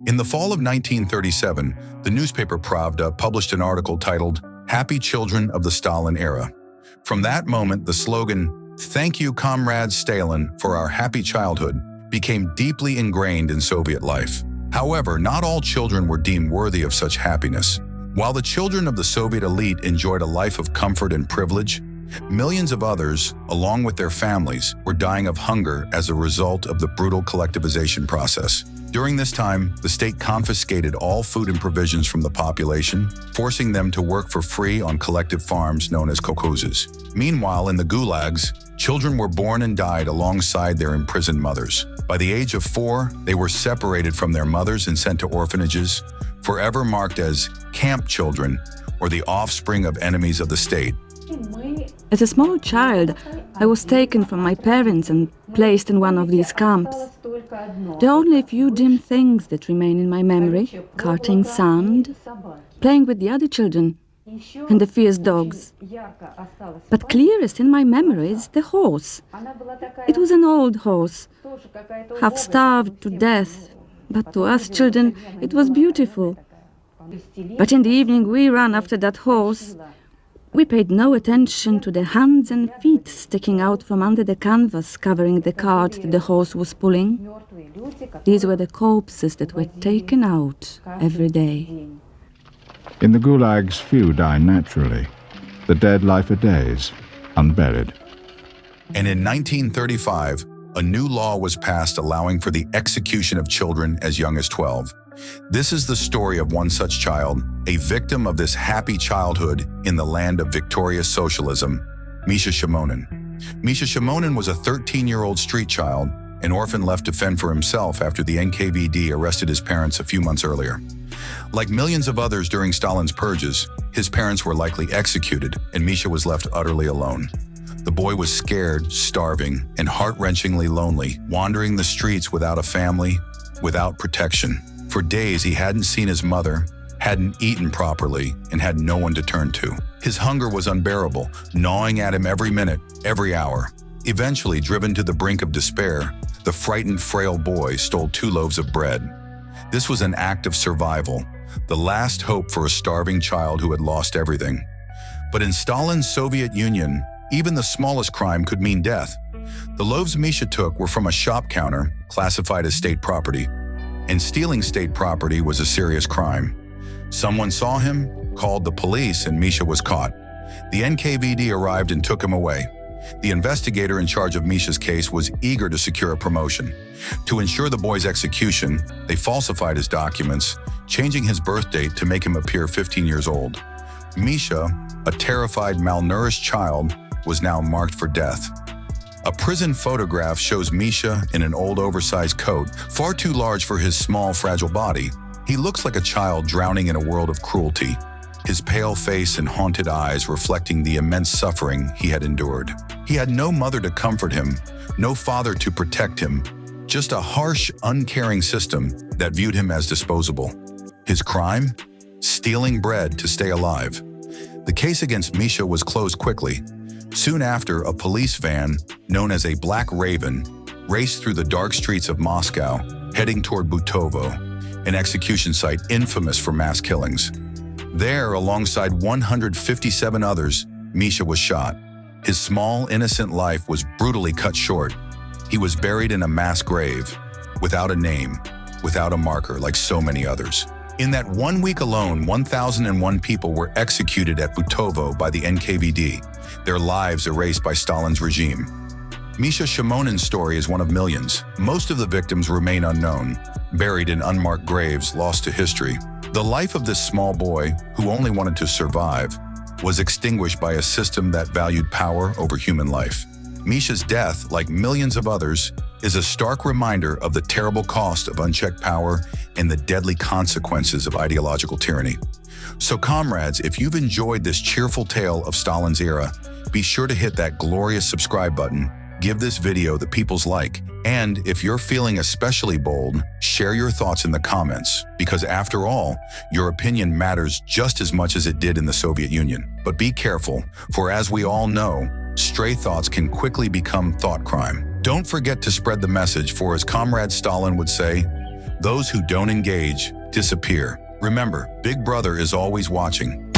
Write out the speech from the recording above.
In the fall of 1937, the newspaper Pravda published an article titled "Happy Children of the Stalin Era." From that moment, the slogan, "Thank you, Comrade Stalin, for our happy childhood," became deeply ingrained in Soviet life. However, not all children were deemed worthy of such happiness. While the children of the Soviet elite enjoyed a life of comfort and privilege, millions of others, along with their families, were dying of hunger as a result of the brutal collectivization process. During this time, the state confiscated all food and provisions from the population, forcing them to work for free on collective farms known as kolkhozes. Meanwhile, in the gulags, children were born and died alongside their imprisoned mothers. By the age of 4, they were separated from their mothers and sent to orphanages, forever marked as camp children or the offspring of enemies of the state. As a small child, I was taken from my parents and placed in one of these camps. There are only a few dim things that remain in my memory: carting sand, playing with the other children, and the fierce dogs. But clearest in my memory is the horse. It was an old horse, half starved to death, but to us children it was beautiful. But in the evening we ran after that horse. We paid no attention to the hands and feet sticking out from under the canvas covering the cart that the horse was pulling. These were the corpses that were taken out every day. In the gulags, few die naturally. The dead lie for days, unburied. And in 1935, a new law was passed allowing for the execution of children as young as 12. This is the story of one such child, a victim of this happy childhood in the land of victorious socialism, Misha Shamonin. Misha Shamonin was a 13-year-old street child, an orphan left to fend for himself after the NKVD arrested his parents a few months earlier. Like millions of others during Stalin's purges, his parents were likely executed, and Misha was left utterly alone. The boy was scared, starving, and heart-wrenchingly lonely, wandering the streets without a family, without protection. For days, he hadn't seen his mother, hadn't eaten properly, and had no one to turn to. His hunger was unbearable, gnawing at him every minute, every hour. Eventually, driven to the brink of despair, the frightened, frail boy stole 2 loaves of bread. This was an act of survival, the last hope for a starving child who had lost everything. But in Stalin's Soviet Union, even the smallest crime could mean death. The loaves Misha took were from a shop counter, classified as state property, and stealing state property was a serious crime. Someone saw him, called the police, and Misha was caught. The NKVD arrived and took him away. The investigator in charge of Misha's case was eager to secure a promotion. To ensure the boy's execution, they falsified his documents, changing his birth date to make him appear 15 years old. Misha, a terrified, malnourished child, was now marked for death. A prison photograph shows Misha in an old oversized coat, far too large for his small, fragile body. He looks like a child drowning in a world of cruelty, his pale face and haunted eyes reflecting the immense suffering he had endured. He had no mother to comfort him, no father to protect him, just a harsh, uncaring system that viewed him as disposable. His crime? Stealing bread to stay alive. The case against Misha was closed quickly. Soon after, a police van, known as a Black Raven, raced through the dark streets of Moscow, heading toward Butovo, an execution site infamous for mass killings. There, alongside 157 others, Misha was shot. His small, innocent life was brutally cut short. He was buried in a mass grave, without a name, without a marker, like so many others. In that 1 week alone, 1,001 people were executed at Butovo by the NKVD, their lives erased by Stalin's regime. Misha Shamonin's story is one of millions. Most of the victims remain unknown, buried in unmarked graves lost to history. The life of this small boy, who only wanted to survive, was extinguished by a system that valued power over human life. Misha's death, like millions of others, is a stark reminder of the terrible cost of unchecked power and the deadly consequences of ideological tyranny. So comrades, if you've enjoyed this cheerful tale of Stalin's era, be sure to hit that glorious subscribe button, give this video the people's like, and if you're feeling especially bold, share your thoughts in the comments, because after all, your opinion matters just as much as it did in the Soviet Union. But be careful, for as we all know, stray thoughts can quickly become thought crime. Don't forget to spread the message, for as Comrade Stalin would say, Those who don't engage disappear. Remember, Big Brother is always watching.